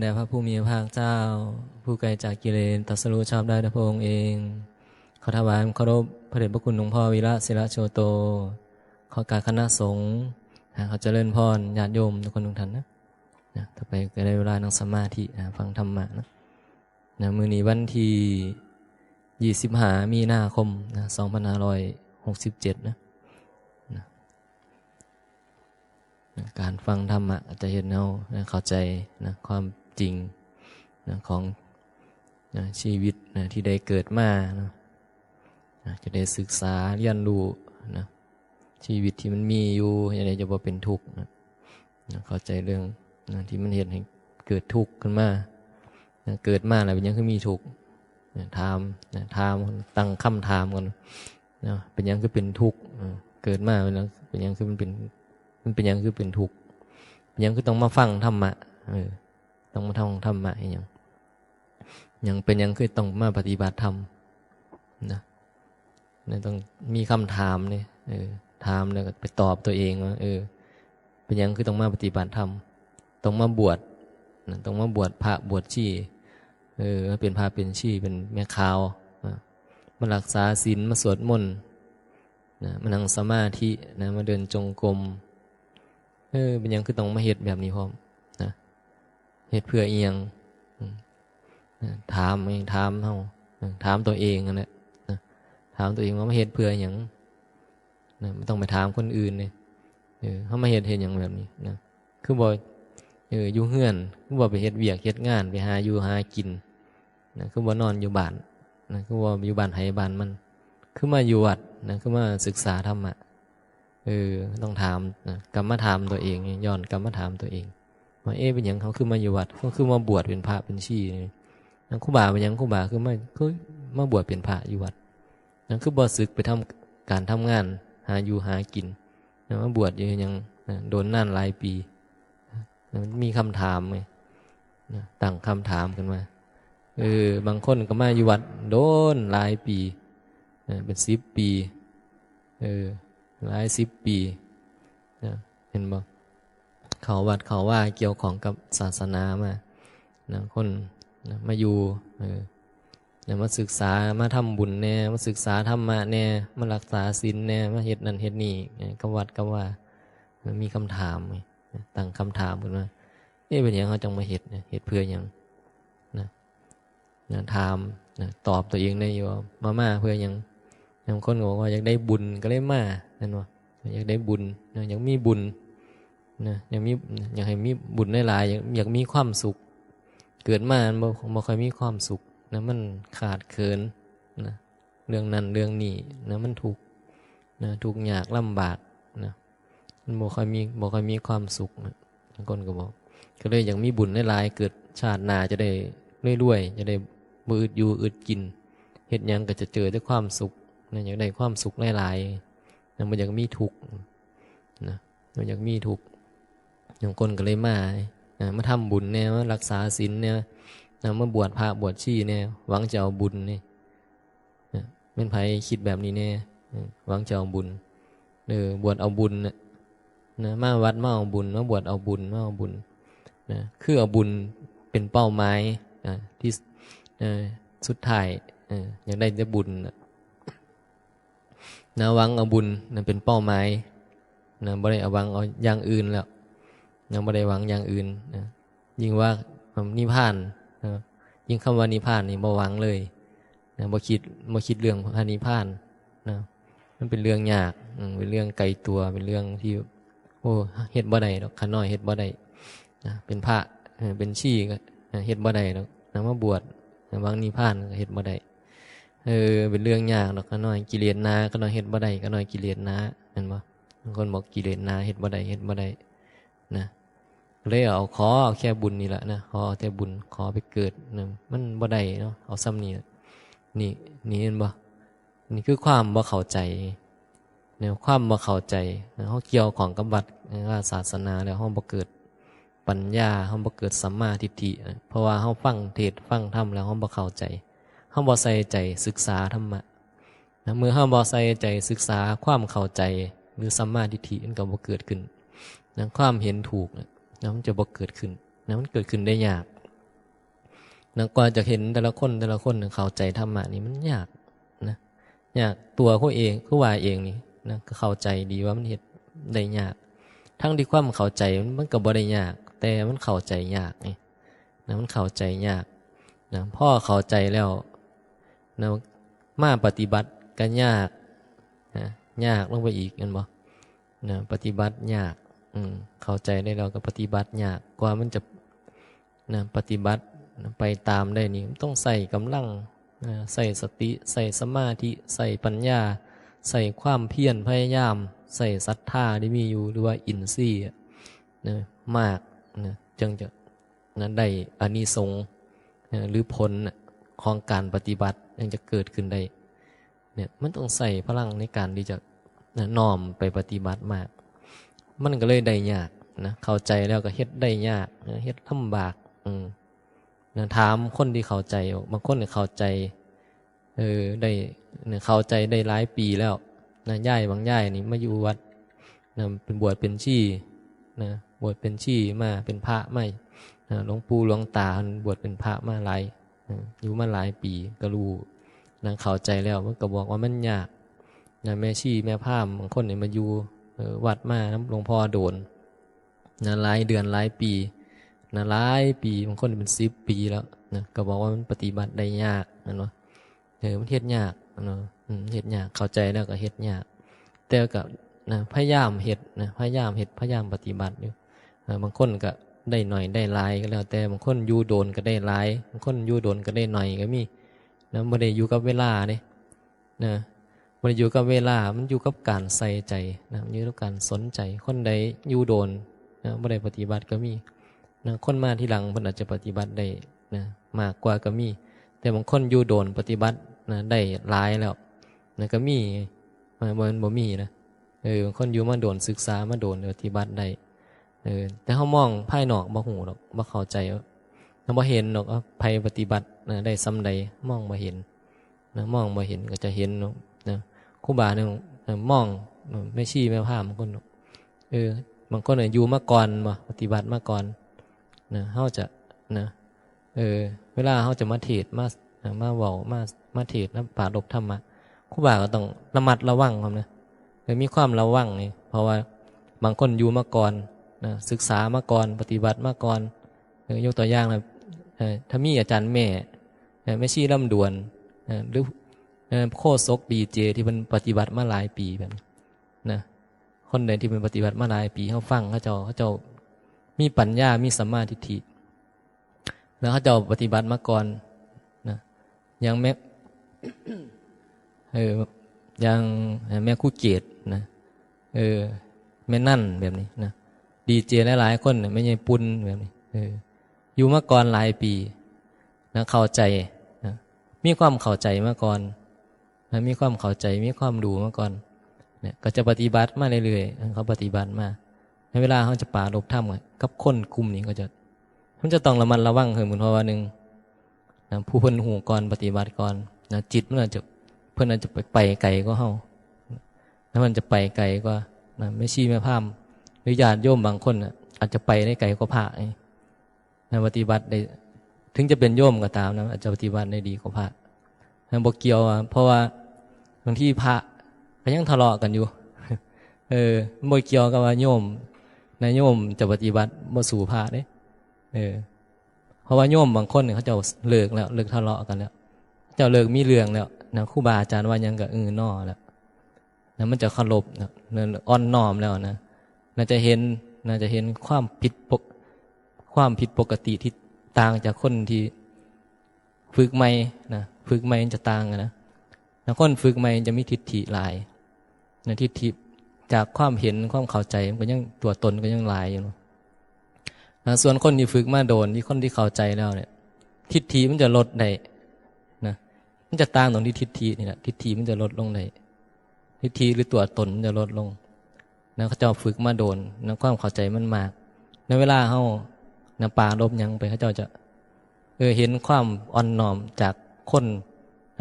แด่พระผู้มีพระภาคเจ้าผู้ไกลจากกิเลสตรัสรู้ชอบได้ด้วยพระองค์เองขอถวายเคารพพระเดชพระคุณหลวงพ่อวีระศิระโชโตขอการคณะสงฆ์เขาเจริญพรญาติโยมทุกคนทุกท่านนะต่อไปก็ได้เวลานั่งสมาธิฟังธรรมะนะมื้อนี้วันที่25 มีนาคม2567นะการฟังธรรมะจะเห็นเอาเข้าใจนะความจริงนะของนะชีวิตนะที่ได้เกิดมานะจะได้ศึกษาเรียนรู้นะชีวิตที่มันมีอยู่อย่างไรจะบ่เป็นทุกข์นะเข้าใจเรื่องนะที่มันเห็นให้เกิดทุกข์ขึ้นมานะเกิดมาแล้วเป็นยังคือมีทุกข์ถามตั้งคำถามกันนะเป็นยังคือเป็นทุกข์เกิดมาเป็นยังคือมันเป็นยังคือเป็นทุกข์เป็นยังคือต้องมาฟังธรรมะต้องมาท่องธรรมะยังเป็นยังคือต้องมาปฏิบัติธรรมนะต้องมีคำถามเนี่ยถามแล้วก็ไปตอบตัวเองว่าเป็นยังคือต้องมาปฏิบัติธรรมต้องมาบวชต้องมาบวชพระบวชชีเป็นพระเป็นชีเป็นแม่ขาวมารักษาศีลมาสวดมนต์มานั่งสมาธิมาเดินจงกรมเป็นยังคือต้องมาเฮ็ดแบบนี้พร้อมนะเฮ็ดเพื่อเอียงถามเองถามตัวเองนั่นแหละถามตัวเองว่ามาเฮ็ดเพื่อหยังไม่ต้องไปถามคนอื่นเลยเขามาเฮ็ดหยังแบบนี้นะคือบ่อยู่เฮือนคือบ่ไปเฮ็ดเวียกเฮ็ดงานไปหาอยู่หากินนะคือบ่นอนอยู่บ้านนะคือบ่อยู่บ้านไผบ้านมันคือมาอยู่วัดนะคือมาศึกษาธรรมะต้องถามนะกลับมาถามตัวเองย้อนกลับมาถามตัวเองว่าเป็นหยังเขาคือมาอยู่วัดเขาคือมาบวชเป็นพระเป็นชีนะครูบาเป็นหยังครูบาคือมาบวชเป็นพระอยู่วัดนะคือบ่ศึกไปทำการทำงานหาอยู่หากินนะมาบวชอยู่ยังโดนนานหลายปีนะมีคำถามไงนะตั้งคำถามกันมาบางคนก็มาอยู่วัดโดนหลายปีเป็น10 ปีหลาย10 ปีนะเห็นบ่เขาวัดเขาว่าเกี่ยวของกับศาสนามานะคนนะมาอยู่มาศึกษามาทำบุญแน่มาศึกษาธรรมะแน่มารักษาศีลแน่มาเฮ็ดนั่นเฮ็ดนี่ก็วัดก็ว่ามีคำถามตั้งคำถามขึ้นมาเป็นหยังเขาจังมาเฮ็ดเฮ็ดเพื่อหยังนะถามตอบตัวเองได้อยู่มาเพื่อหยังบางคนก็บอกว่าอยากได้บุญก็เลยมานั่นว่าอยากได้บุญอยากมีบุญอยากให้มีบุญหลายๆอยากมีความสุขเกิดมาบ่ค่อยมีความสุขนะมันขาดเขินนะเรื่องนั้นเรื่องนี้นะมันทุกข์นะทุกข์ยากลำบากนะมันบ่ค่อยมีความสุขนะบางคนก็บอกก็เลยอยากมีบุญหลายๆเกิดชาติหน้าจะได้รวยๆจะได้บ่อึดอยู่อึดกินเฮ็ดหยังก็จะเจอแต่ความสุขนะอยากได้ความสุขหลายๆนะบ่อยากมีทุกข์นะบ่อยากมีทุกข์บางคนก็เลยมาทำบุญแน่มารักษาศีลเนี่ยมาบวชพระบวชชีเนี่ยหวังจะเอาบุญนี่เป็นไผคิดแบบนี้แน่หวังจะเอาบุญบวชเอาบุญนะมาวัดมาเอาบุญมาบวชเอาบุญมาเอาบุญนะคือเอาบุญเป็นเป้าหมายที่สุดท้ายอยากได้แต่บุญนะหวังเอาบุญนะเป็นเป้าหมายนะบ่ได้เอาหวังเอาอย่างอื่นแล้วนะบ่ได้หวังอย่างอื่นนะยิ่งว่านิพพานนะยิ่งคำว่านิพพานนี่บ่หวังเลยนะบ่คิดเรื่องพระนิพพานนะมันเป็นเรื่องยากเป็นเรื่องไกลตัวเป็นเรื่องที่เฮ็ดบ่ได้ดอกขาน้อยเฮ็ดบ่ได้นะเป็นพระเป็นชีก็เฮ็ดบ่ได้ดอกนะมาบวชหวังนิพพานก็เฮ็ดบ่ได้เป็นเรื่องยากดอกขาน้อยกิเลสนาก็น้อยเฮ็ดบ่ได้ก็น้อยกิเลสนาเห็นบ่บางคนบอกกิเลสนาเฮ็ดบ่ได้นะเลยเอาแค่บุญนี่แหละนะขอแต่บุญขอไปเกิดนะมันบ่ได้เนาะเอาซ้ำนี่นี่เห็นบ่นี่คือความบ่เข้าใจเนี่ยความบ่เข้าใจเฮาเกี่ยวของกับวัดศาสนาแล้วเฮาบ่เกิดปัญญาเฮาบ่เกิดสัมมาทิฏฐิเพราะว่าเฮาฟังเทศฟังธรรมแล้วเฮาบ่เข้าใจเฮาบ่ใส่ใจศึกษาธรรมะนะเมื่อเฮาบ่ใส่ใจศึกษาความเข้าใจหรือสัมมาทิฏฐิมันก็บ่เกิดขึ้นนะความเห็นถูกนะมันจะบ่เกิดขึ้นนะมันเกิดขึ้นได้ยาก นะกว่าจะเห็นแต่ละคนเข้าใจธรรมะนี่มันยากนะยากตัวเขาเองเขาว่าเองนี่นะก็เข้าใจดีว่ามันเฮ็ดได้ยากทั้งที่ความเข้าใจมันก็บ่ได้ยากแต่มันเข้าใจยากนี่นะมันเข้าใจยากนะพ่อเข้าใจแล้วนะมาปฏิบัติก็ยากนะยากลงไปอีกแม่นบ่นะปฏิบัติยากเข้าใจได้แล้วก็ปฏิบัติยากกว่ามันจะนะปฏิบัติไปตามได้นี่ต้องใส่กำลังใส่สติใส่สมาธิใส่ปัญญาใส่ความเพียรพยายามใส่ศรัทธาที่มีอยู่หรือว่าอินทรีย์นะมากนะจึงจะนะได้อานิสงส์หรือผลของการปฏิบัติยังจะเกิดขึ้นได้เนี่ยมันต้องใส่พลังในการที่จะน้อมไปปฏิบัติมากมันก็เลยได้ยากนะเข้าใจแล้วก็เฮ็ดได้ยากเฮ็ดลำบากนะถามคนที่เข้าใจบางคนเนี่ยเข้าใจได้เนี่ยเข้าใจได้หลายปีแล้วนะย่ายบางย่ายนี่มาอยู่วัดนะเป็นบวชเป็นชีนะบวชเป็นชีมาเป็นพระไม่หลวงปู่หลวงตาบวชเป็นพระมาหลายอยู่มาหลายปีก็รู้นะเข้าใจแล้วมันก็บอกว่ามันยากนะแม่ชีแม่พราหมณ์บางคนเนี่ยมาอยู่วัดมาน้ำหลวงพ่อโดนนะหลายเดือนหลายปีนะหลายปีบางคนเป็น10 ปีแล้วนะก็บอกว่ามันปฏิบัติได้ยากนะเนาะมันเฮ็ดยากเนาะเฮ็ดยากเข้าใจแล้วก็เฮ็ดยากแต่ก็นะพยายามเฮ็ดนะพยายามเฮ็ดพยายามปฏิบัติอยู่บางคนก็ได้หน่อยได้หลายก็แล้วแต่บางคนอยู่โดนก็ได้หลายบางคนอยู่โดนก็ได้หน่อยก็มีนะบ่ได้อยู่กับเวลาเด้นะบ่ได้อยู่กับเวลามันอยู่กับการใส่ใจนะอยู่กับการสนใจคนใดอยู่โดนนะบ่ได้ปฏิบัติก็มีนะคนมาที่หลังเพิ่นอาจจะปฏิบัติได้นะมากกว่าก็มีแต่บางคนอยู่โดนปฏิบัตินะได้หลายแล้วนะก็มีบ่มีนะบางคนอยู่มาโดนศึกษามาโดนปฏิบัติได้แต่เฮามองภายนอกบ่ฮู้ดอกบ่เข้าใจเราบ่เห็นดอกว่าไผปฏิบัตินะได้ส่ำใดมองบ่เห็นนะมองบ่เห็นก็จะเห็นนะครูบาเนี่ยมองไม่ชี้แม่พราหมณ์บางคนบางคนอยู่มาก่อนบ่ปฏิบัติมาก่อนนะเฮาจะนะเวลาเฮาจะมาเทศน์มาเว้ามาเทศน์ปราลบธรรมะครูบาก็ต้องระมัดระวังครับนะมีความระวังนี่เพราะว่าบางคนอยู่มาก่อนนะศึกษามาก่อนปฏิบัติมาก่อนยกตัวอย่างนะถ้ามีอาจารย์แม่ชีลำดวนหรือโคศกดีเจที่มันปฏิบัติมาหลายปีแบบนะคนใดที่มันปฏิบัติมาหลายปีเขาฟังเขาเจ้ามีปัญญามีสัมมาทิฏฐิแล้วเขาเจ้าปฏิบัติมาก่อนนะยังแม่ยังแม่คู่เกตนะแม่นั่นแบบนี้นะดีเจหลายๆคนไม่ใช่ปุ้นแบบนี้อยู่มาก่อนหลายปีนะเข้าใจนะมีความเข้าใจมาก่อนนะมีความเข้าใจมีความรู้มาก่อนเนี่ยก็จะปฏิบัติมาเรื่อยๆเขาปฏิบัติมาในเวลาเขาจะปราลบธรรมกับคนกลุ่มนี้ก็จะมันจะต้องระมัดระวังเหมือนเพราะว่านึงนะผู้เพิ่นหูก่อนปฏิบัติก่อนนะจิตมันอาจจะเพิ่นอาจจะไปไกลก็เฮาแล้วมันจะไปไกลก็นะไม่ชี้แม่พราหมณ์หรือญาติโยมบางคนอาจจะไปได้ไกลกว่าพระนะปฏิบัติได้ถึงจะเป็นโยมก็ตามนะอาจจะปฏิบัติได้ดีกว่าพระนะบ่เกี่ยวเพราะว่าบางที่พระก็ยังทะเลาะกันอยู่บ่เกี่ยวกับว่าโยมนายโยมจะปฏิบัติบ่สู่พระเด้เพราะว่าโยมบางคนเขาจะเลิกแล้วเลิกทะเลาะกันแล้วเจ้าเลิกมีเรื่องแล้วนะครูบาอาจารย์ว่ายังก็นอแล้วนะมันจะเคารพนะอ่อนน้อมแล้วนะน่าจะเห็นความผิดปกติที่ต่างจากคนที่ฝึกใหม่นะฝึกใหม่จะต่างกันนะคนฝึกใหม่จะมีทิฏฐิหลายนะทิฏฐิจากความเห็นความเข้าใจมันก็ยังตัวตนก็ยังหลายอยู่นะส่วนคนที่ฝึกมาโดนที่คนที่เข้าใจแล้วเนี่ยทิฏฐิมันจะลดได้นะมันจะต่างตรงที่ทิฏฐินี่แหละทิฏฐิมันจะลดลงได้ทิฏฐิหรือตัวตนมันจะลดลงนะเขาจะฝึกมาโดนนะความเข้าใจมันมากในเวลาเขานะป่าลบยังไปเขาจะเห็นความอ่อนน้อมจากคน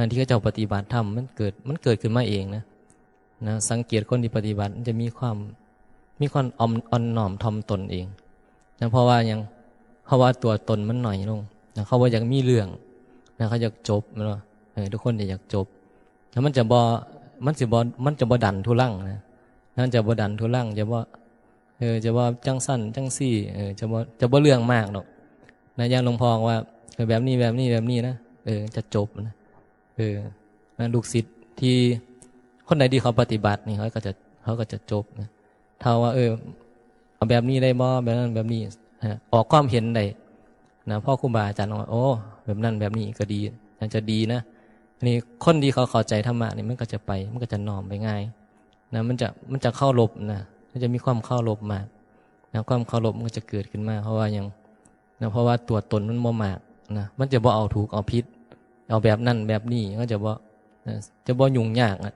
ที่เขาจะปฏิบัติธรรมมันเกิดขึ้นมาเองนะสังเกตคนที่ปฏิบัติมันจะมีความอ่อนน้อมถ่อมตนเองนะเพราะว่าตัวตนมันหน่อยลง นะเขาว่าอยากมีเรื่องนะเขาอยากจบเนาะทุกคนอยากจบแล้วมันจะบ่ดันทุลังนะนั่นจะบ่ดันทุลังจะบ่จังสั้นจังซี่จะบ่เรื่องมากหรอกนะอย่างหลวงพ่อว่าแบบนี้นะจะจบนะนะลูกศิษย์ที่คนไหนที่เขาปฏิบัตินี่เขาก็จะจบนะถ้าว่าเอาแบบนี้ได้บ่แบบนั้นแบบนี้ออกความเห็นได้นะพ่อครูบาอาจารย์ว่าโอ้แบบนั้นแบบนี้ก็ดีน่าจะดีนะอันนี้คนที่เขาเข้าใจธรรมะนี่มันก็จะน้อมไปง่ายนะมันจะเข้ารบนะมันจะมีความเข้ารบมากนะความเข้ารบมันก็จะเกิดขึ้นมาเพราะว่าตัวตนมันบ่มากนะมันจะบ่เอาถูกเอาผิดเอาแบบนั้นแบบนี้ก็จะบ่ยุ่งยากนะ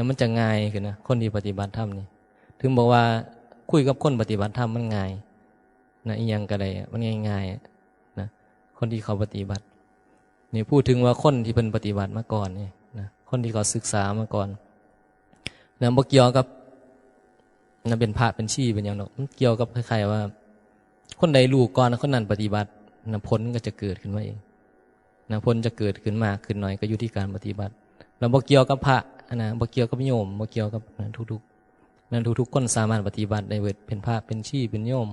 มันจะง่ายขึ้นนะคนที่ปฏิบัติธรรมนี่ถึงบอกว่าคุยกับคนปฏิบัติธรรมมันง่ายนะอีหยังก็ได้มันง่ายๆนะคนที่เขาปฏิบัตินี่พูดถึงว่าคนที่เป็นปฏิบัติมาก่อนนี่นะคนที่เขาศึกษามาก่อนนะบ่เกี่ยวกับนะเป็นพระเป็นชีเป็นอย่างนั้นมันเกี่ยวกับคล้ายๆว่าคนใดรู้ก่อนคนนั้นปฏิบัตินะผลก็จะเกิดขึ้นมาเองนะผลจะเกิดขึ้นมากขึ้นน้อยก็อยู่ที่การปฏิบัติแล้วบ่เกี่ยวกับพระนะบ่เกี่ยวกับโยมบ่เกี่ยวกับทุกคนสามารถปฏิบัติได้เบิดเป็นพระเป็นชีเป็นโยม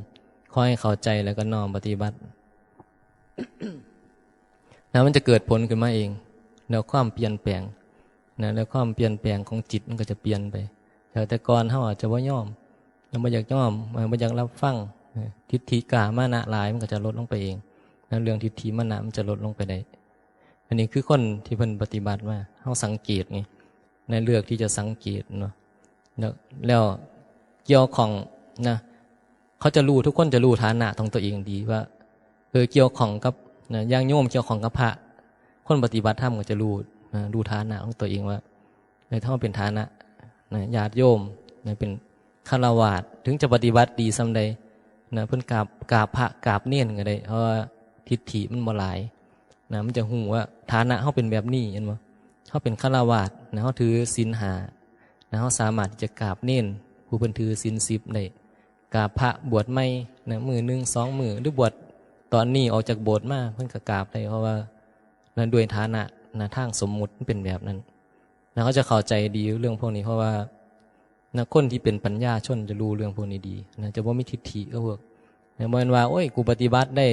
ขอให้เข้าใจแล้วก็น้อมปฏิบัติ นะมันจะเกิดผลขึ้นมาเองแล้วความเปลี่ยนแปลงนะแล้วความเปลี่ยนแปลงของจิตมันก็จะเปลี่ยนไปแต่ก่อนเฮาอาจจะบ่ยอมบ่อยากยอมบ่อยากรับฟังทิฏฐิกามานะหลายมันก็จะลดลงไปเองนะเรื่องทิฏฐิมานะมันจะลดลงไปได้อันนี้คือคนที่เพิ่นปฏิบัติมาเฮาสังเกตไงในเลือกที่จะสังเกตเนาะแล้วเกี่ยวของนะเขาจะรู้ทุกคนจะรู้ฐานะของตัวเองดีว่าเกี่ยวของกับนะอย่างโยมเกี่ยวของกับพระคนปฏิบัติธรรมก็จะรู้ฐานะของตัวเองว่าถ้าเป็นฐานะนะญาติโยมนะเป็นฆราวาสถึงจะปฏิบัติดีส่ำใดนะเพิ่นกราบพระกราบเนียนก็ได้เพราะว่าทิฏฐิมันบ่หลายนะมันจะฮู้ว่าฐานะเฮาเป็นแบบนี้เห็นบ่เฮาเป็นฆราวาสนะเฮาถือศีล5นะเฮาสามารถที่จะกราบเนียนผู้เพิ่นถือศีล10ได้กราบพระบวชใหม่นะมื้อ1 2มื้อหรือบวชตอนนี้ออกจากโบสถ์มาเพิ่นก็กราบได้เพราะว่านะด้วยฐานะนะทางสมมุติมันเป็นแบบนั้นนะเขาจะเข้าใจดีเรื่องพวกนี้เพราะว่านะคนที่เป็นปัญญาชนจะรู้เรื่องพวกนี้ดีนะจะบ่มีทิฏฐิก็พวกนะบ่แม่นว่าโอ้ยกูปฏิบัติได้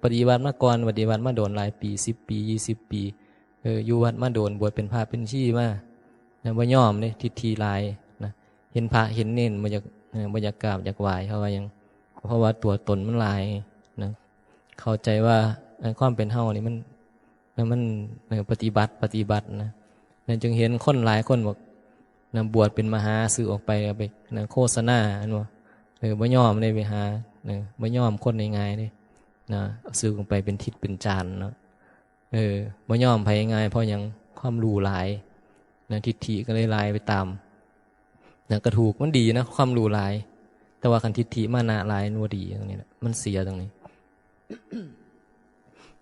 ปฏิบัติมาก่อนปฏิบัติมาโดนหลายปี10ปี20ปีอยู่วัดมาโดนบวชเป็นพระเป็นชีมานะบ่ยอมเด้ทิฏฐิหลายนะเห็นพระเห็นเน้นบ่อยากกราบอยากไหว้เพราะว่าตัวตนมันหลายนะเข้าใจว่าความเป็นเฮานี่มันปฏิบัตินะจึงเห็นคนหลายคนบอกนะบวชเป็นมหาสื่อออกไปนะโฆษณาอันว่าบ่ยอมได้ไปหาบ่ยอมคนง่ายๆนี่นะสื่อออกไปเป็นทิศเป็นจานเนาะบ่ยอมไปง่ายเพราะยังความรู้หลายนะทิฏฐิก็เลยหลายไปตามนะก็ถูกมันดีนะความรู้หลายแต่ว่าคันทิฏฐิมานะหลายนัวดีตรงนี้นะมันเสียตรงนี้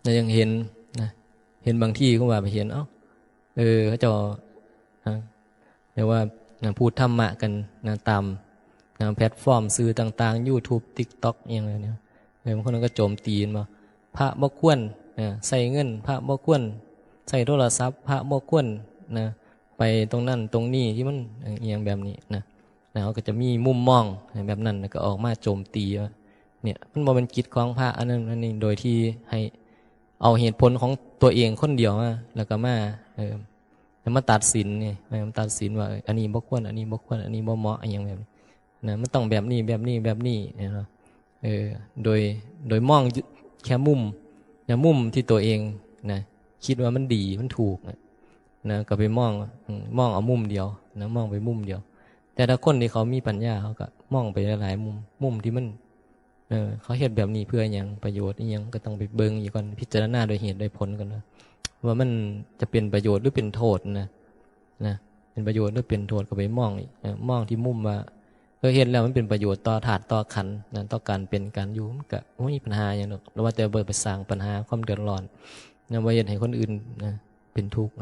นะยังเห็นบางที่ก็ว่าไปเห็นเขาจะเรียกว่าพูดธรรมะกันตามแพลตฟอร์มสื่อต่างๆ YouTube TikTok อย่างไรเนี่ยบางคนก็โจมตีมาพระบ่ควรใส่เงินพระบ่ควรใส่โทรศัพท์พระบ่ควรไปตรงนั้นตรงนี้ที่มันอย่างแบบนี้นะเขาก็จะมีมุมมองแบบนั้นก็ออกมาโจมตีว่าเนี่ยมันบ่เป็นกิจของพระอันนั้นอันนี้โดยที่ให้เอาเหตุผลของตัวเองคนเดียวมาแล้วก็มาตัดสินนี่มาตัดสินว่าอันนี้บ่ควรอันนี้บ่ควรอันนี้บ่เหมาะอย่างแบบนี้นะมันต้องแบบนี้นะโดยมองแค่มุมที่ตัวเองนะคิดว่ามันดีมันถูกนะก็ไปมองเอามุมเดียวนะมองไปมุมเดียวแต่ถ้าคนที่เขามีปัญญาเขาก็มองไปหลายๆมุมที่มันเขาเฮ็ดแบบนี้เพื่อหยังประโยชน์อีหยังก็ต้องไปเบิ่งอีกก่อนพิจารณาโดยเหตุโดยผลกันนะว่ามันจะเป็นประโยชน์หรือเป็นโทษนะเป็นประโยชน์หรือเป็นโทษก็ไปมองที่มุมว่าเห็นแล้วมันเป็นประโยชน์ต่อธาตุต่อขันธ์นะต่อการเป็นการอยู่มันก็บ่มีปัญหาหยังหรอกแล้วว่าแต่ไปสร้างปัญหาความเดือดร้อนนะว่าเฮ็ดให้คนอื่นนะเป็นทุกข์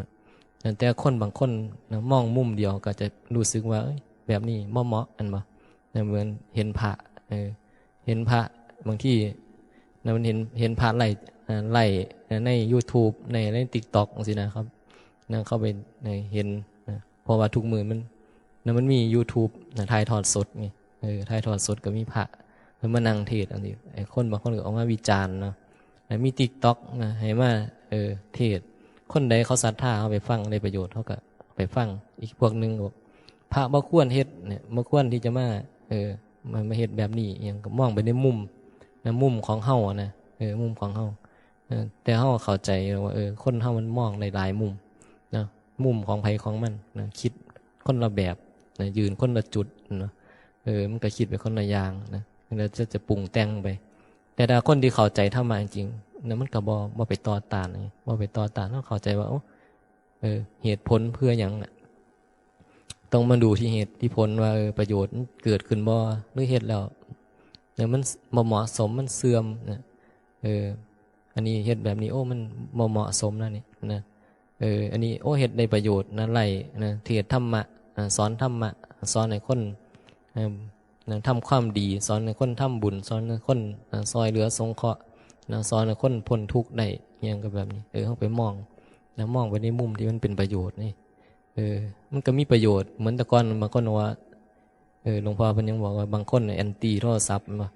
แต่คนบางคนนะมองมุมเดียวก็จะรู้สึกว่าแบบนี้บ่เหมาะอันบ่เหมือนเห็นพระบางที่นะมันเห็นพระ ไล่ใน YouTube ใน TikTok จังซี่นะครับเข้าไปเห็นเพราะว่าทุกมื้อมันมี YouTube ถ่ายทอดสดไงถ่ายทอดสดก็มีพระเพิ่นมานั่งเทศน์อันนี้ไอ้คนบางคนก็ออกมาวิจารณ์เนาะมี TikTok ให้มาเทศน์คนใดเขาศรัทธาเขาไปฟังได้ประโยชน์เขาก็ไปฟังอีกพวกนึงบอกพระบ่ควรเฮ็ดเนี่ยบ่ควรที่จะมามาเฮ็ดแบบนี้อย่างก็มองไปในมุมของเฮานะมุมของเฮาแต่เฮาเข้าใจว่าคนเฮามันมองหลายๆมุมนะมุมของไผของมันนะคิดคนละแบบนะยืนคนละจุดนะมันก็คิดไปคนละอย่างนะแล้วจะปรุงแต่งไปแต่ถ้าคนที่เข้าใจธรรมะจริงๆนะมันก็บ่ไปต่อต้านบ่ไปต่อต้านต้องเข้าใจว่าเหตุผลเพื่อหยังน่ะต้องมาดูที่เหตุที่ผลว่าประโยชน์เกิดขึ้นบ่หรือเฮ็ดแล้วมันบ่เหมาะสมมันเสื่อมนะอันนี้เฮ็ดแบบนี้มันบ่เหมาะสมนะนี่นะอันนี้เฮ็ดได้ประโยชน์นะไล่นะเทศธรรมะสอนธรรมะสอนให้คนทำความดีสอนให้คนทำบุญสอนให้คนซอยเหลือสงเคราะห์สอนให้คนพ้นทุกข์ได้อย่างก็แบบนี้เฮาไปมองไปในมุมที่มันเป็นประโยชน์นี่มันก็มีประโยชน์เหมือนแต่ก่อนบางคนว่าหลวงพ่อเพิ่นยังบอกว่าบางคนแอนตี้โทรศัพท์ว่า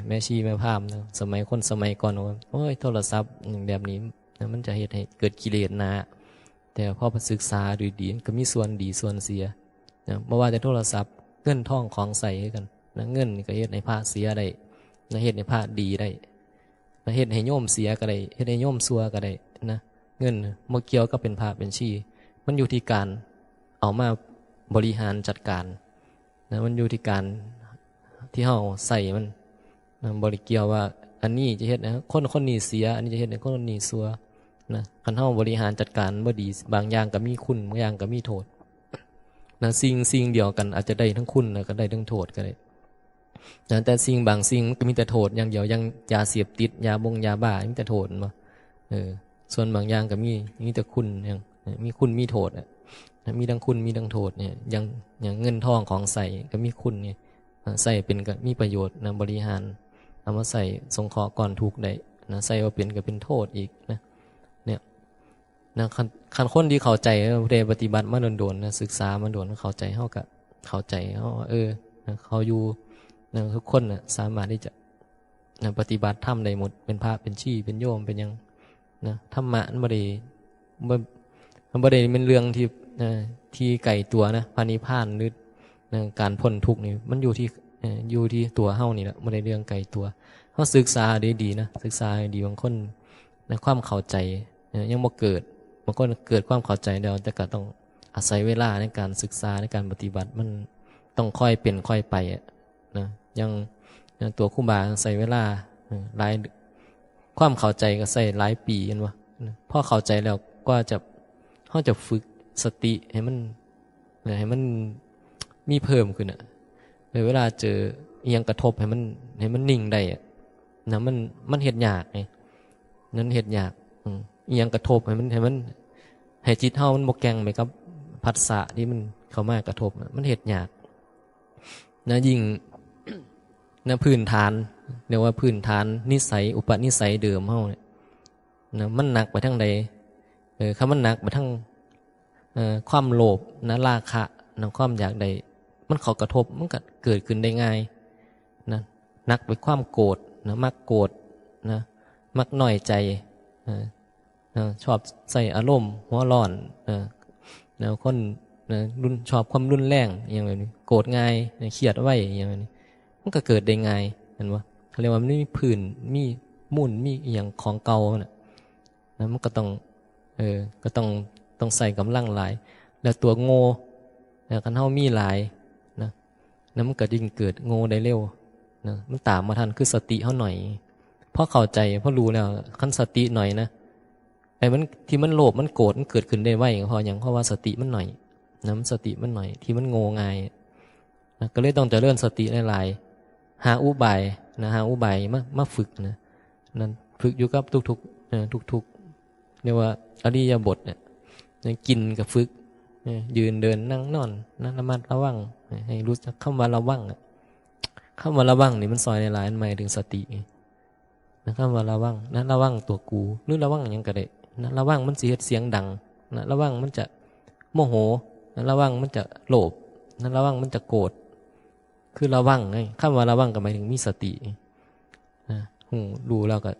แม่ชีแม่พราหมณ์นะสมัยก่อนว่าโอ้ยโทรศัพท์แบบนี้มันจะเฮ็ดให้เกิดกิเลสนะแต่พอไปศึกษาดูดีก็มีส่วนดีส่วนเสียนะบ่ว่าจะโทรศัพท์เงินทองของใส่กันนะเงินนี่ก็เฮ็ดให้พระเสียได้นะเฮ็ดให้พระดีได้นะเฮ็ดให้โยมเสียก็ได้เฮ็ดให้โยมซัวก็ได้นะเงินบ่เกี่ยวกับเป็นพระเป็นชีมันอยู่ที่การเอามาบริหารจัดการนะมันอยู่ที่การที่เฮาใส่มันบ่ได้เกี่ยวว่าอันนี้จะเฮ็ดนะคนนี้เสียอันนี้จะเฮ็ดให้คนนี้ซัวนะคันเฮาบริหารจัดการบ่ดีบางอย่างก็มีคุณบางอย่างก็มีโทษนะสิ่งเดียวกันอาจจะได้ทั้งคุณแล้วก็ได้ทั้งโทษก็ได้นะแต่บางสิ่งก็มีแต่โทษอย่างเดียวอย่างยาเสพติดยาบ้ามีแต่โทษบ่ส่วนบางอย่างก็มีแต่คุณอย่างมีคุณมีโทษมีทั้งคุณมีทั้งโทษเนี่ยอย่างเงินทองของใส่ก็มีคุณเนี่ยใส่เป็นก็มีประโยชน์นะบริหารเอามาใส่สงเคราะห์ก่อนทุกข์ได้นะใส่ว่าเป็นก็เป็นโทษอีกนะเนี่ยนะคันคนที่เข้าใจได้ปฏิบัติมาโดนๆนะศึกษามาโดนเข้าใจเฮาก็เข้าใจเฮานะเขาอยู่นะทุกคนน่ะสามารถที่จะนะปฏิบัติธรรมได้หมดเป็นพระเป็นชีเป็นโยมเป็นยังนะธรรมะมันบ่ได้เป็นเรื่องที่ไกลตัวนะพระนิพพานหรือการพ้นทุกข์นี่มันอยู่ที่ตัวเฮานี่แหละบ่ได้เรื่องไกลตัวเฮาศึกษาดีๆนะศึกษาดีบางคนนะความเข้าใจยังบ่เกิดบางคนเกิดความเข้าใจแล้วแต่ก็ต้องอาศัยเวลาในการศึกษาในการปฏิบัติมันต้องค่อยเป็นค่อยไปนะยังตัวครูบาใช้เวลาหลายความเข้าใจก็ใช้หลายปีเห็นบ่พอเข้าใจแล้วก็เฮาจะฝึกสติให้มันมีเพิ่มขึ้นเวลาเจออีหยังกระทบให้มันนิ่งได้นะมันเฮ็ดยากไงนั้นเฮ็ดยากอีหยังกระทบให้ให้จิตเฮามันบ่แกร่งไปกับผัสสะที่มันเข้ามากระทบมันเฮ็ดยากนะยิ่งนะพื้นฐานเรียกว่าพื้นฐานนิสัยอุปนิสัยเดิมเฮาเนี่ยนะมันหนักไปทางใดคำมันหนักไปทางความโลภนะราคะนะความอยากใดมันเข้ากระทบมันก็เกิดขึ้นได้ง่ายนะหนักไปความโกรธนะมักโกรธนะมักน้อยใจชอบใส่อารมณ์หัวร้อนแล้วคนชอบความรุนแรงอย่างแบบนี้โกรธง่ายเครียดไว้อย่างแบบนี้มันก็เกิดได้ง่ายเห็นว่าเขาเรียกว่ามันมีผื่นมีมุ่นมีอย่างของเก่านะมันก็ต้องใส่กำลังหลายแล้วตัวโง่คันเฮามีหลายนะมันก็ยิ่งเกิดโง่ได้เร็วนะมันตามมาทันคือสติเฮาหน่อยพอเข้าใจพอรู้แล้วคันสติหน่อยนะไอ้มันที่มันโลภมันโกรธมันเกิดขึ้นได้ไวเพราะว่าสติมันหน่อยนะสติมันหน่อยที่มันโง่ง่ายนะก็เลยต้องเจริญสติหลายๆหาอุบายนะหาอุบายมาฝึกนะนั่นฝึกอยู่กับทุกเรียกว่าอริยบทเนี่ยกินกับฝึกยืนเดินนั่งนอนนะระมัดระวังให้รู้จักคำว่าระวังคำว่าระวังนี่มันซอยในหลายหมายถึงสติ นะครับว่าระวังนะระวังตัวกูหรือระวังหยังก็ได้นะระวังมันสิเฮ็ดเสียงดังนะระวังมันจะโมโหนะระวังมันจะโลภนะระวังมันจะโกรธคือระวังไงคำว่าระวังก็หมายถึงมีสตินะดูแล้วก็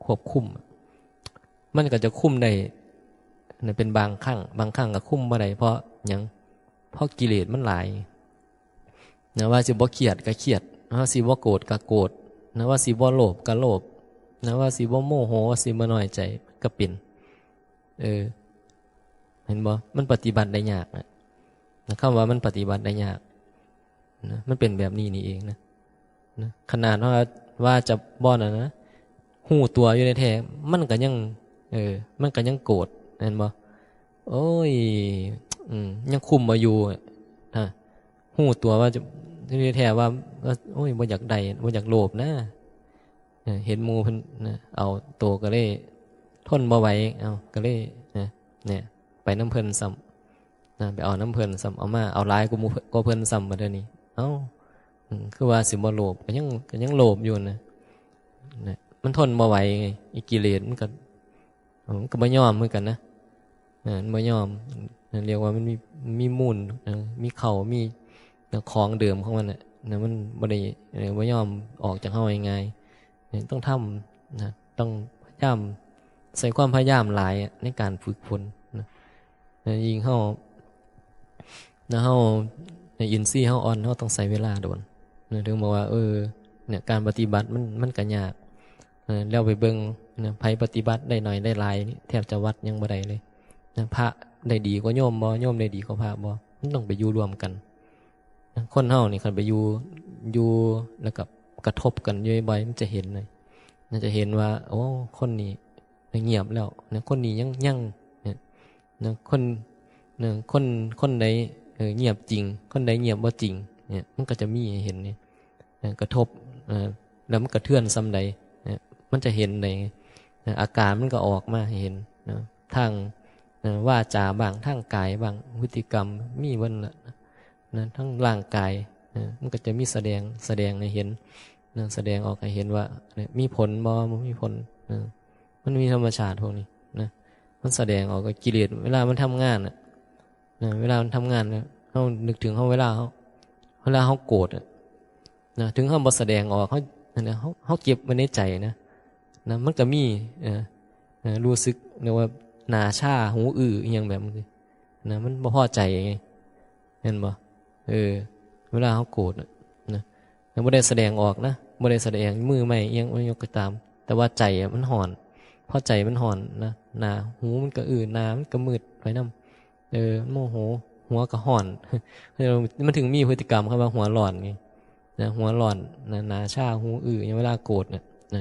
ควบคุมมันก็จะคุมได้เป็นบางครั้งก็คุมบ่ได้เพราะหยังเพราะกิเลสมันหลายนะว่าสิบ่เครียดก็เครียดนะว่าสิบ่โกรธก็โกรธนะว่าสิบ่โลภก็โลภนะว่าสิบ่โมโหสิบ่น้อยใจก็เป็นเห็นบ่มันปฏิบัติได้ยากนะคำว่ามันปฏิบัติได้ยากนะมันเป็นแบบนี้นี่เองนะขนาดว่าจะบ่นะหูตัวอยู่ในแท้มันก็ยังมันก็ยังโกรธเห็นบ่โอ้ยยังคุมมาอยู่ฮะหูตัวว่าจะที่แท้ว่าโอ้ยบ่อยากได้บ่อยากโลภนะเห็นหมู่เพิ่นเอาโตก็เลยทนบ่ไหวเอาก็เลยเนี่ยไปน้ำเพิ่นซ้ำไปเอาน้ำเพิ่นซ้ำเอามาเอาหลายกูหมู่ก็เพิ่นซ้ำมาเดี๋ยวนี้เอ้าคือว่าสิบ่โลภก็ยังโลภอยู่นะมันทนบ่ไหวไงอีกิเลสมันก็บ่ยอมเหมือนกันนะมันบ่ยอมเรียกว่ามันมีมูลมีเข่ามีของเดิมของมันน่ะมันบ่ยอมออกจากเฮาง่ายๆต้องทำนะต้องพยายามใส่ความพยายามหลายในการฝึกฝนนะยิ่งเฮาในอินทรีย์เฮาอ่อนเฮาต้องใช้เวลาโดนถึงบอกว่าเนี่ยการปฏิบัติมันก็ยากแล้วไปเบิ่งไผปฏิบัติได้หน่อยได้หลายแทบจะวัดยังบ่ได้เลยพระได้ดีกว่าโยมบ่โยมได้ดีกว่าพระบ่มันต้องไปอยู่รวมกันคนเฮานี่คันไปอยู่แล้วก็กระทบกันอยู่บ่อยมันจะเห็นเลยมันจะเห็นว่าโอ้คนนี้เงียบแล้วคนนี้ยังคนใดเงียบจริงคนใดเงียบบ่จริงเนี่ยมันก็จะมีให้เห็นเนี่ยกระทบแล้วมันกระเทือนซ้ำใดมันจะเห็นในอาการมันก็ออกมาให้เห็นทางว่าจาบางทางกายบางพฤติกรรมมีวันทั้งร่างกายมันก็จะมีแสดงให้เห็นแสดงออกให้เห็นว่ามีผลบ่มันมีผลมันมีธรรมชาติพวกนี้นะมันแสดงออกกับกิเลสเวลามันทำงานเวลามันทำงานเขานึกถึงเขาเวลาเขาโกรธถึงเขาบ่แสดงออกเขาเก็บไว้ในใจนะมันก็มีรู้สึกเรียกว่าหน้าชาหูอื้ออย่างแบบนี้มันบ่พอใจไงเห็นบ่เวลาเขาโกรธแล้วบ่ได้แสดงออกนะบ่ได้แสดงมือไม่เอียงยกก็ตามแต่ว่าใจมันห่อนพอใจมันห่อนนะหน้าหูมันก็อื้อหน้ามันก็มืดไปนำโมโหหัวก็ห่อนมันถึงมีพฤติกรรมครับว่าหัวร้อนไงหัวร้อนหน้าชาหูอื้ออย่างเวลาโกรธ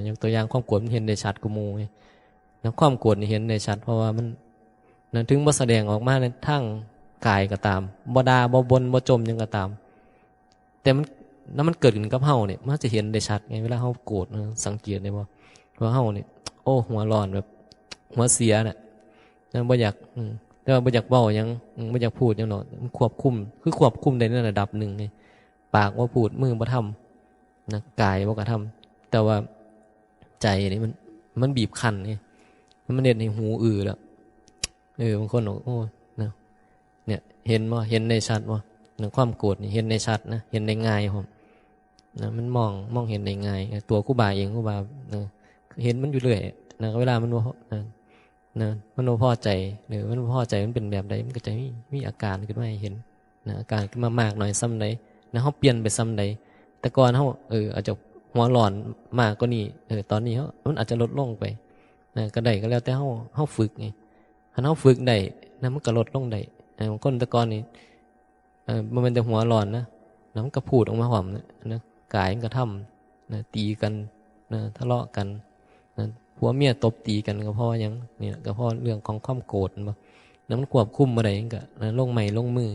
ยกตัวอย่างความโกรธมันเห็นได้ชัดกว่าหมู่ไงความโกรธนี่เห็นได้ชัดเพราะว่ามันถึงบ่แสดงออกมาในทางกายก็ตามบ่ด่าบ่บ่นบ่จมยังก็ตามแต่มันเกิดขึ้นกับเฮาเนี่ยมันจะเห็นได้ชัดไงเวลาเฮาโกรธสังเกตได้บ่ว่าเฮาเนี่ยโอ้หัวร้อนแบบหัวเสียน่ะบ่อยากแต่ว่าบ่อยากเว้าหยังบ่อยากพูดหยังเนาะมันควบคุมได้ในระดับหนึ่งไงปากบ่พูดมือบ่ทำนะกายบ่กระทำแต่ว่าใจนี่มันบีบคั้นไงมันเด็ดในหูอื้อแล้วบางคนบอกโอ้เนี่ยเห็นว่าเห็นในชัดว่าความโกรธนี่เห็นในชัดนะเห็นในง่ายผมมันมองเห็นในง่ายตัวครูบาเองครูบาเห็นมันอยู่เรื่อยเวลามันมันพอใจหรือมันพอใจมันเป็นแบบใดมันก็จะมีอาการขึ้นมาให้เห็นอาการขึ้นมามากหน่อยซ้ำใดเขาเปลี่ยนไปซ้ำใดแต่ก่อนเขาอาจจะหัวร้อนมากก็นี่ตอนนี้มันอาจจะลดลงไปก็ได้ก็แล้วแต่เขาฝึกไงถ้าเขาฝึกได้มันก็ลดลงได้บางคนแต่ก่อนนี่มันเป็นแต่หัวร้อนนะแล้วมันก็พูดออกมาหอมนะกายมันก็ทำตีกันทะเลาะกันผัวเมียตบตีกันก็เพราะยังเนี่ยก็เพราะเรื่องของความโกรธมันควบคุมอะไรก็ลงไม้ลงมือ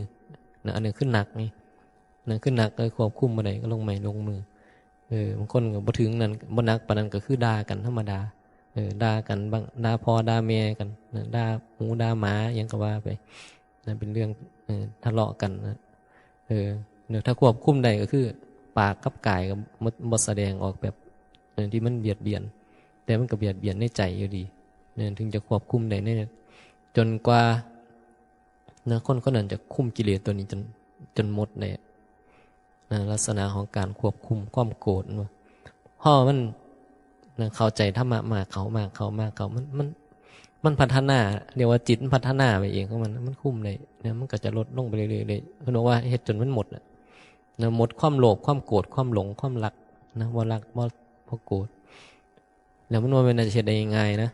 อันนี้ขึ้นหนักนี่ขึ้นหนักก็ควบคุมอะไรก็ลงไม้ลงมือบางคนก็บ่ถึงนั้นบ่หนักปานนั้นก็คือด่ากันธรรมดาด่ากันบางด่าพ่อด่าแม่กันด่าหมูด่าหมายังก็ว่าไปเป็นเรื่องทะเลาะกันเนี่ยถ้าควบคุมได้ก็คือปากกับกายก็บ่แสดงออกแบบที่มันเบียดเบียน แต่มันก็เบียดเบียนในใจอยู่ดีเนี่ยถึงจะควบคุมได้เนี่ยจนกว่านะคนคนนั้นจะคุมกิเลสตัวนี้จนหมดเลยนะลักษณะของการควบคุมความโกรธว่าพ่อมันนะเข้าใจธรรมะมากเขามันพัฒนาเรียกว่าจิตมันพัฒนาไปเองของมันคุมเลยนะมันก็จะลดลงไปเรื่อยๆเลยเพราะว่าเหตุจนมันหมดนะหมดความโลภความโกรธความหลงความรักนะว่ารักว่าโกรธแล้วมันว่ามันจะเฉดได้ยังไงนะ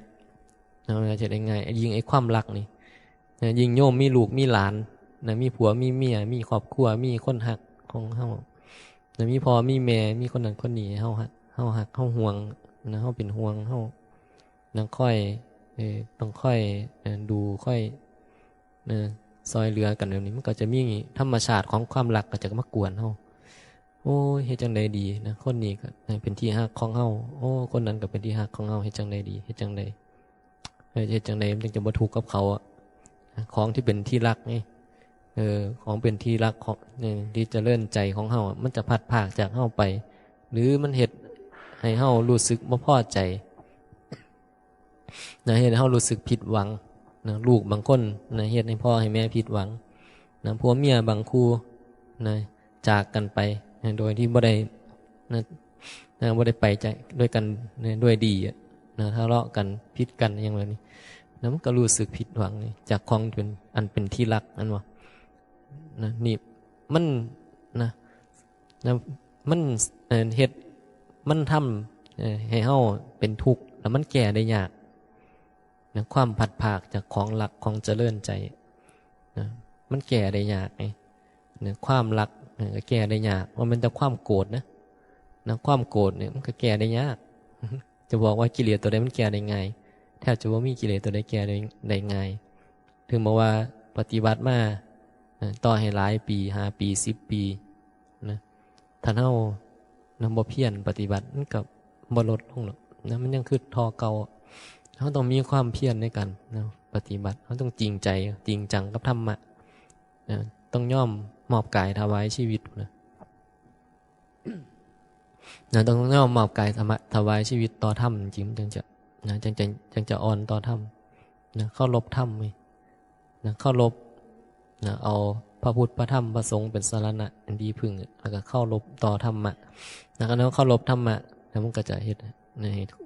มันจะเฉดได้ยังไงยิ่งไอ้ความรักนี่นะยิ่งโยมมีลูกมีหลานนะมีผัวมีเมียมีครอบครัวมีคนหักของเฮานะมีพ่อมีแม่มีคนนั้นคนนี้เฮาหักเฮาห่วงนะเฮาเป็นห่วงเฮานะค่อยต้องค่อยดูค่อยซอยเรือกันแบบนี้มันก็จะมีธรรมชาติของความรักก็จะมากวนเฮาโอ้ยเฮ็ดจังใดดีนะคนนี้ก็เป็นที่ฮักของเฮาโอ้คนนั้นก็เป็นที่ฮักของเฮาเฮ็ดจังใดดีเฮ็ดจังใดมันจึงจะบ่ทุกข์กับเขาอ่ะของที่เป็นที่รักนี่ของเป็นที่รักของที่เจริญใจของเฮามันจะพัดพากจากเฮาไปหรือมันเฮ็ดให้เฮารู้สึกบ่พอใจนะเฮ็ดให้เฮารู้สึกผิดหวังนะลูกบางคนนะเฮ็ดให้พ่อให้แม่ผิดหวังนะผัวเมียบางคู่นะจากกันไปนะโดยที่บ่ได้บ่ได้ไปใจด้วยกันนะด้วยดีนะทะเลาะกันผิดกันอย่างแบบนี้นะมันก็รู้สึกผิดหวังนี่จากของเป็นที่รักนั่นว่านะนี่มันนะมันเฮ็ดมันทำให้เฮาเป็นทุกข์แล้วมันแก้ได้ยากนะความผัดผากจากของรักของเจริญใจนะมันแก้ได้ยากไงนะความรักก็แก้ได้ยากว่ามันจะความโกรธนะความโกรธเนี่ยมันก็แก้ได้ยากจะบอกว่ากิเลสตัวใดมันแก้ได้ง่ายแทบจะว่ามีกิเลสตัวใดแก้ได้ง่ายถึงบอกว่าปฏิบัติมาต่อให้หลายปี5 ปี10 ปีนะท่านเฮาบ่เพียรปฏิบัติมันก็บ่ลดลงหรอกนะมันยังคือทอเก่าเขาต้องมีความเพียรในการปฏิบัติเขาต้องจริงใจจริงจังกับธรรมะต้องย่อมมอบกายถวายชีวิตต้องย่อมมอบกายถวายชีวิตต่อธรรมจริงจึงจะอ่อนต่อธรรมเข้ารบธรรมเข้ารบเอาพระพุทธพระธรรมพระสงฆ์เป็นสรณะอันดีพึ่งแล้วก็เข้ารบต่อธรรมะแล้วก็เข้ารบธรรมะแล้วมันก็จะเห็น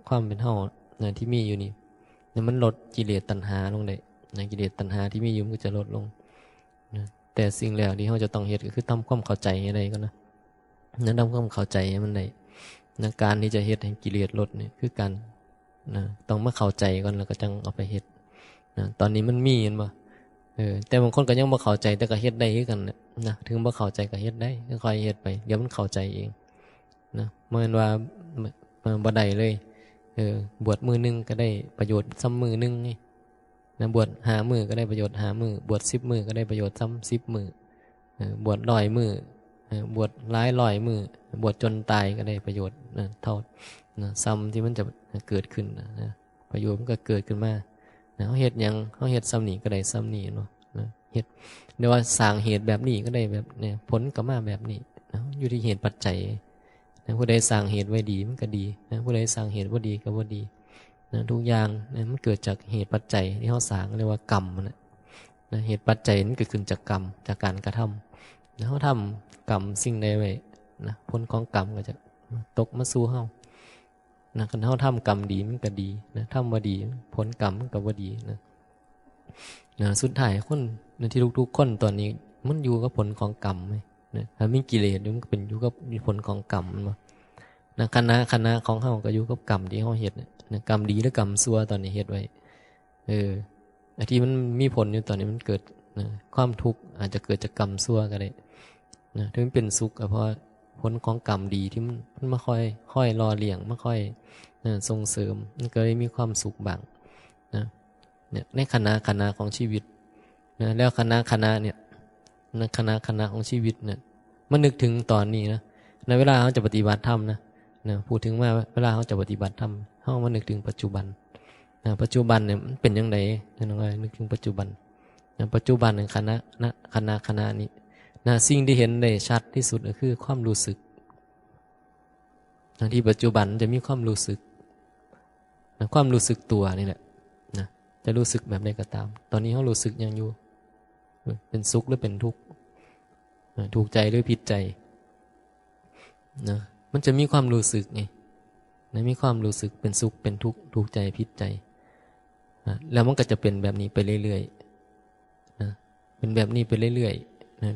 ความเป็นเฮาที่มีอยู่นี่มันลดกิเลสตัณหาลงได้กิเลสตัณหาที่มีอยู่มันก็จะลดลงแต่สิ่งแรกที่เราจะต้องเฮ็ดก็คือทำความเข้าใจให้ได้ก่อนนะทำความเข้าใจให้มันได้การที่จะเฮ็ดให้กิเลสลดนี่คือการต้องมาเข้าใจก่อนแล้วก็จังเอาไปเฮ็ดตอนนี้มันมีเห็นบ่แต่บางคนก็ยังบ่เข้าใจแต่ก็เฮ็ดได้คือกันนะถึงบ่เข้าใจก็เฮ็ดได้ค่อยๆเฮ็ดไปเดี๋ยวมันเข้าใจเองนะเหมือนว่าบ่ได้เลยบวชมือนึงก็ได้ประโยชน์ซ้ำมือนึงนี่นะบวช5 มื้อก็ได้ประโยชน์5 มื้อบวช10 มื้อก็ได้ประโยชน์ซ้ำ10 มื้อบวช100 มื้อบวชหลาย100 มื้อบวชจนตายก็ได้ประโยชน์เท่าซ้ำที่มันจะเกิดขึ้นนะประโยชน์มันก็เกิดขึ้นมาเขาเฮ็ดหยังเขาเฮ็ดซ้ำนี่ก็ได้ซ้ำนี่เนาะเฮ็ดเดี๋ยวว่าสร้างเหตุแบบนี้ก็ได้แบบเนี่ยผลก็มาแบบนี้อยู่ที่เหตุปัจจัยผู้ใดสร้างเหตุไว้ดีมันก็ดีผู้ใดสร้างเหตุบ่ดีก็บ่ดีทุกอย่างมันเกิดจากเหตุปัจจัยที่เขาสร้างเรียกว่ากรรมเหตุปัจจัยมันเกิดขึ้นจากกรรมจากการกระทำเขาทำกรรมสิ่งใดไว้ผลของกรรมก็จะตกมาสู่เขาคันเขาทำกรรมดีมันก็ดีทำบ่ดีผลกรรมมันก็บ่ดีสุดท้ายคนที่ทุกๆคนตอนนี้มันอยู่กับผลของกรรมไหมถ้ามีกิเลสมันก็เป็นอยู่กับผลของกรรมคณะของเฮาก็อยู่กับกรรมที่เฮาเฮ็ดกรรมดีหรือกรรมชั่วตอนนี้เฮ็ดไว้ไอ้ที่มันมีผลอยู่ตอนนี้มันเกิดความทุกข์อาจจะเกิดจากกรรมชั่วก็ได้ถึงเป็นสุขก็เพราะผลของกรรมดีที่มันมาค่อยรอเลี้ยงมาค่อยส่งเสริมมันก็เลยมีความสุขบ้างเนี่ยในคณะของชีวิตแล้วคณะเนี่ยคณะของชีวิตเนี่ยมันนึกถึงตอนนี้นะในเวลาเขาจะปฏิบัติธรรมนะพูดถึงว่าเวลาเขาจะปฏิบัติธรรมเขามานึกถึงปัจจุบันปัจจุบันเนี่ยมันเป็นยังไงน้องเอ้ยนึกถึงปัจจุบันปัจจุบันในคณะนี้สิ่งที่เห็นได้ชัดที่สุดก็คือความรู้สึกที่ปัจจุบันจะมีความรู้สึก นะความรู้สึกตัวนี่แหละนะจะรู้สึกแบบใดก็ตามตอนนี้เขารู้สึกยังอยู่เป็นสุขหรือเป็นทุกข์ถูกใจหรือผิดใจนะมันจะมีความรู้สึกไงนะมีความรู้สึกเป็นสุขเป็นทุกข์ถูกใจผิดใจนะแล้วมันก็จะเป็นแบบนี้ไปเรื่อยๆนะเป็นแบบนี้ไปเรื่อยๆนะ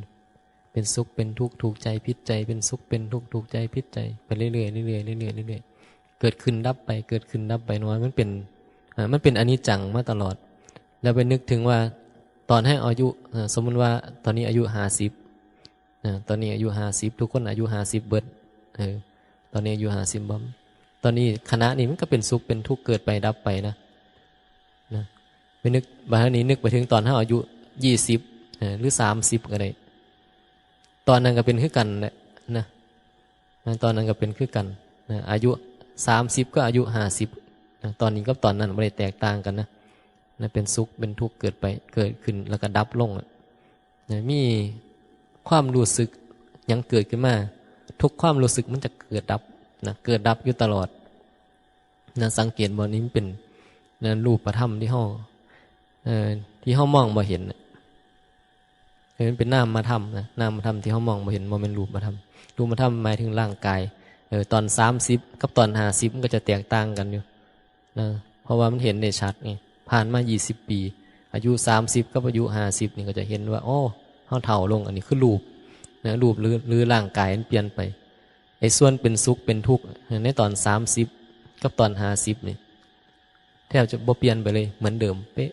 เป็นสุขเป็นทุกข์ถูกใจผิดใจเป็นสุขเป็นทุกข์ถูกใจผิดใจไปเรื่อยๆเรื่อยๆเรื่อยๆเรื่อยๆเกิดขึ้นดับไปเกิดขึ้นดับไปน้อยมันเป็นอนิจจังมาตลอดแล้วไปนึกถึงว่าตอนให้อายุสมมติว่าตอนนี้อายุ50ตอนนี้อายุ50ทุกคนอายุ50เบิดตอนนี้อายุ50บ่ตอนนี้คณะนี้มันก็เป็นสุขเป็นทุกข์เกิดไปดับไปนะไปนึกบางทีนี้นึกไปถึงตอนให้อายุ20หรือ30ก็ได้ตอนนั้นก็เป็นคือกันแหละนะตอนนั้นก็เป็นคือกันนะอายุ30ก็อายุ50นะตอนนี้กับตอนนั้นไม่ได้แตกต่างกันนะเป็นสุขเป็นทุกข์เกิดไปเกิดขึ้นแล้วก็ดับลงนะมีความรู้สึกยังเกิดขึ้นมาทุกความรู้สึกมันจะเกิดดับนะเกิดดับอยู่ตลอดนะสังเกตบนนี้มันเป็นนะรูปธรรมที่ห้องมองบ่เห็นมันเป็นนามธรรมนะนามธรรมที่ห้องมองบ่เห็นมันเป็นรูปธรรมรูปธรรมหมายถึงร่างกายตอน30กับตอน50มันก็จะแตกต่างกันอยู่นะเพราะว่ามันเห็นได้ชัดไงผ่านมา20 ปีอายุ30กับอายุ50นี่ก็จะเห็นว่าโอ้เฮาเฒ่าลงอันนี้คือรูปนะรูปหรือร่างกายมันเปลี่ยนไปไอ้ส่วนเป็นสุขเป็นทุกข์ในตอน30กับตอน50นี่แทบจะบ่เปลี่ยนไปเลยเหมือนเดิมเป๊ะ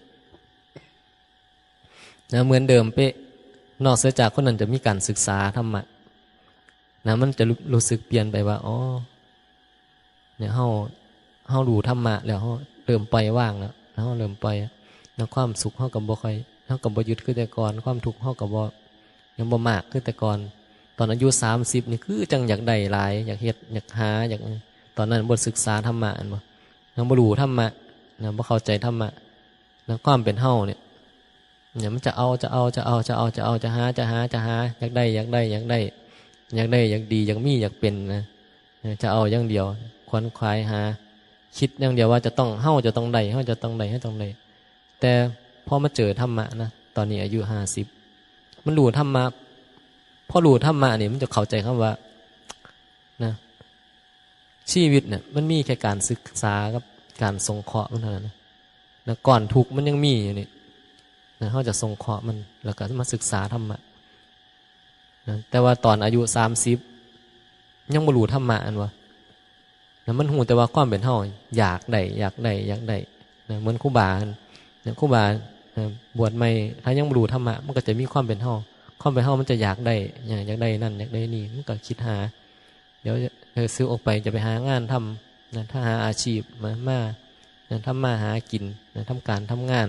นะเหมือนเดิมเป๊ะนอกเสียจากคนนั้นจะมีการศึกษาธรรมะนะมันจะรู้สึกเปลี่ยนไปว่าอ๋อเนี่ยเฮารู้ธรรมะแล้วเฮาเริ่มปล่อยว่างแล้วเฮาเริ่มปล่อยแล้วความสุขเฮาก็บ่ค่อยเฮาก็บ่ยึดคือแต่ก่อนความทุกข์เฮาก็บ่ยังบ่มากคือแต่ก่อนตอนอายุ30นี่คือจังอยากได้หลายอยากเฮ็ดอยากหาอยากตอนนั้นบ่ศึกษาธรรมะอันบ่ยังบ่รู้ธรรมะนะบ่เข้าใจธรรมะนะความเป็นเฮาเนี่ยมันจะเอาจะหาอยากได้อยากดีอยากมีอยากเป็นนะจะเอาอย่างเดียวควนควายหาคิดอย่างเดียวว่าจะต้องเฮาจะต้องได้แต่พอมาเจอธรรมะนะตอนนี้อายุ50มันรู้ธรรมะพอรู้ธรรมะนี่มันจะเข้าใจคำว่านะชีวิตเนี่ยมันมีแค่การศึกษากับการสงเคราะห์เท่านั้นนะก่อนทุกข์มันยังมีอยู่นี่เขาจะสงเคราะห์มันแล้วก็มาศึกษาธรรมะนะแต่ว่าตอนอายุ30ยังบรรลุธรรมะอันวะนะมันหูแต่ว่าความเป็นเฮาอยากได้นะเหมือนครูบาเนี่ยครูบาบวชใหม่ถ้ายังบรรลุธรรมะมันก็จะมีความเป็นเฮามันจะอยากได้อยากได้นั่นอยากได้นี่มันก็คิดหาเดี๋ยวซื้อออกไปจะไปหางานทำนะถ้าหาอาชีพมาทำมาหากินนะทำการทำงาน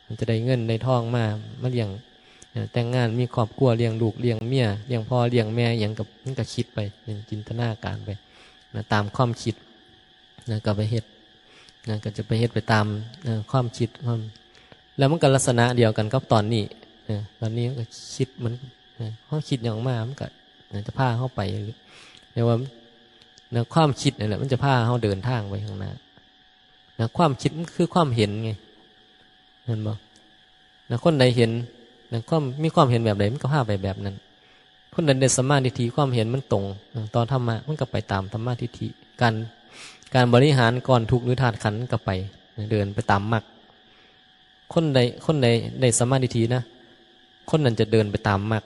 มันจะได้เงินได้ทองมาเลี้ยงแต่งงานมีครอบครัวเลี้ยงลูกเลี้ยงเมียเลี้ยงพ่อเลี้ยงแม่อย่างกับมันก็คิดไปจินตนาการไปนะตามความคิดนะก็ไปเฮ็ดนะก็จะไปเฮ็ดไปตามความคิดแล้วมันก็ลักษณะเดียวกันกับตอนนี้ตอนนี้ก็คิดมันเขาคิดอย่างมากมันก็จะพาเข้าไปเรียกว่าความคิดนี่แหละมันจะพาเขาเดินทางไปข้างหน้าความคิดมันคือความเห็นไงเห็นบ่คนใดเห็นมีความเห็นแบบใดมันก็พาไปแบบนั้นคนใดได้สัมมาทิฏฐิความเห็นมันตรงตอนธรรมะมันก็ไปตามธรรมะทิฏฐิการบริหารก่อนทุกข์หรือธาตุขันธ์ก็ไปเดินไปตามมรรคคนใดได้สัมมาทิฏฐินะคนนั้นจะเดินไปตามมรรค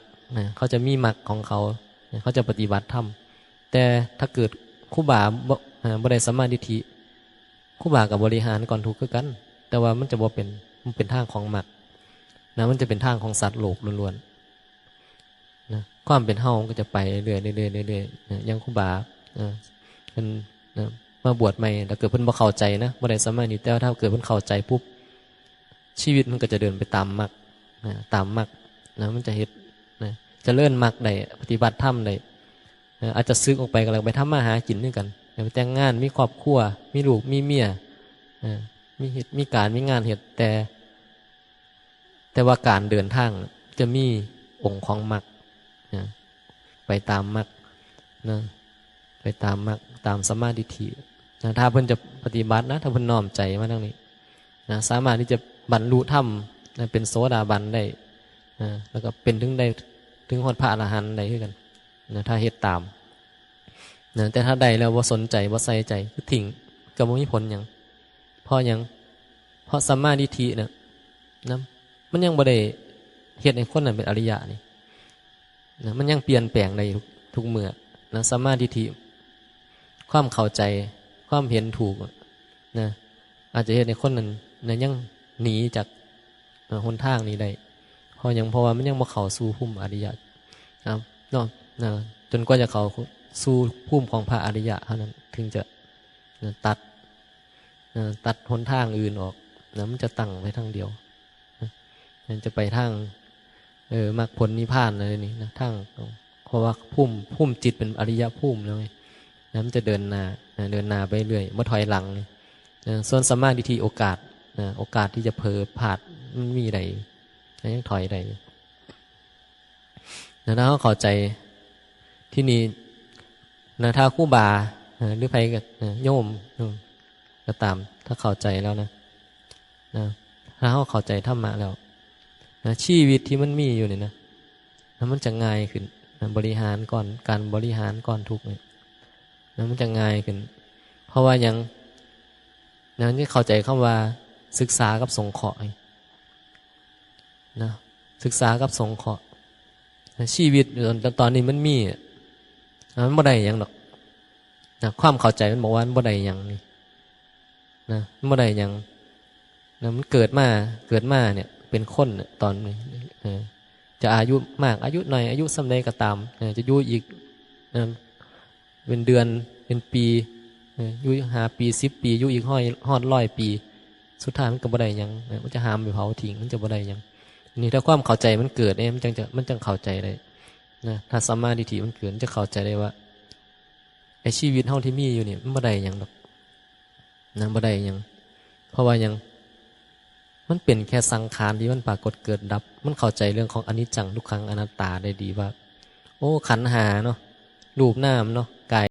เขาจะมีมรรคของเขาจะปฏิบัติธรรมแต่ถ้าเกิดครูบาบ่ได้สัมมาทิฏฐิครูบากับบริหารก่อนทุกข์คือกันแต่ว่ามันจะบ่มันเป็นทางของมรรคนะมันจะเป็นทางของสัตว์โลกล้วนๆนะความเป็นเฮาก็จะไปเรื่อยๆยังครูบาเป็นมาบวชใหม่แต่เกิดเพิ่นบ่เข้าใจนะบ่ได้สัมมาทิฏฐิแต่ถ้าเกิดเพิ่นเข้าใจปุ๊บชีวิตมันก็จะเดินไปตามมรรคตามมรรคนะมันจะเฮ็ดนะจะเลื่อนมรรคได้ปฏิบัติธรรมได้อาจจะซึกออกไปก็แล้วไปทำมาหากินด้วยกันไปแต่งงานมีครอบครัวมีลูกมีเมียมีเหตุมีการมีงานเหตุแต่ว่าการเดินทางจะมีองค์ของมรรคไปตามมรรคนะไปตามมรรคตามสัมมาทิฏฐิ นะถ้าเพิ่นจะปฏิบัตินะถ้าเพิ่นน้อมใจมาทางนี้นะสามารถที่จะบรรลุธรรมนะเป็นโสดาบันได้นะแล้วก็เป็นถึงฮอดพระอรหันต์ได้คือกันนะถ้าเฮ็ดตามนะแต่ถ้าใดแล้วบ่สนใจบ่ใส่ใจคือทิ้งก็บ่มีผลหยังเพราะหยังเพราะสัมมาทิฏฐิเนี่ยนะมันยังบ่ได้เฮ็ดให้คนนั้นเป็นอริยะนี่นะมันยังเปลี่ยนแปลงได้ทุกเมื่อนะสัมมาทิฏฐิความเข้าใจความเห็นถูกนะอาจจะเฮ็ดให้คนนั้นนะยังหนีจากหนทางนี้ได้เพราะว่ามันยังบ่เข้าสู่ภูมิอริยะครับเนาะนะจนกว่าจะเข้าสู่ภูมิของพระอริยะเท่านั้นถึงจะตัดหนทางอื่นออกแล้วมันจะตั้งไว้ทางเดียวมันจะไปทางมรรคผลนิพพานอะไรนี่นะทางเพราะว่าภูมิจิตเป็นอริยภูมิเลยนะมันจะเดินหน้าไปเรื่อยไม่ถอยหลังส่วนสัมมาทิฏฐิโอกาสที่จะเผลอพลาดมันมีใดยังถอยใดนะถ้าเขาเข้าใจที่นี่นะถ้าครูบาหรือใครก็โยมก็ตามถ้าเข้าใจแล้วนะถ้าเขาเข้าใจธรรมะแล้วนะชีวิตที่มันมีอยู่เนี่ยนะมันจะง่ายขึ้นนะบริหารก่อนการบริหารก่อนทุกเนี่ยนะมันจะง่ายขึ้นเพราะว่ายังที่เข้าใจคำว่าศึกษากับสงเคราะห์นะศึกษากับสงเคราะห์ชีวิตตอนนี้มันมีมันบ่ได้หยังดอกนะความเข้าใจมันบอกว่ามันบ่ได้หยังนี่นะมันบ่ได้หยังนะมันเกิดมาเนี่ยเป็นคนตอนนี้จะอายุมากอายุน้อยอายุส่ำใดก็ตามจะอยู่อีกเป็นเดือนเป็นปีอยู่5 ปี10 ปีอยู่อีกฮอด100 ปีสุดท้ายมันก็บ่ได้หยังมันจะหามไปเผาทิ้งมันจะบ่ได้หยังนี่ถ้าความเข้าใจมันเกิดเนี่ยมันจังเข้าใจได้นะถ้าสัมมาทิฏฐิมันเกิดจะเข้าใจได้ว่าไอ้ชีวิตเฮาที่มีอยู่นี่มันบ่ได้หยังดอกนะบ่ได้หยังเพราะว่าหยังมันเป็นแค่สังขารที่มันปรากฏเกิดดับมันเข้าใจเรื่องของอนิจจังทุกขังอนัตตาได้ดีว่าโอ้ขันธ์5เนาะรูปนามเนาะ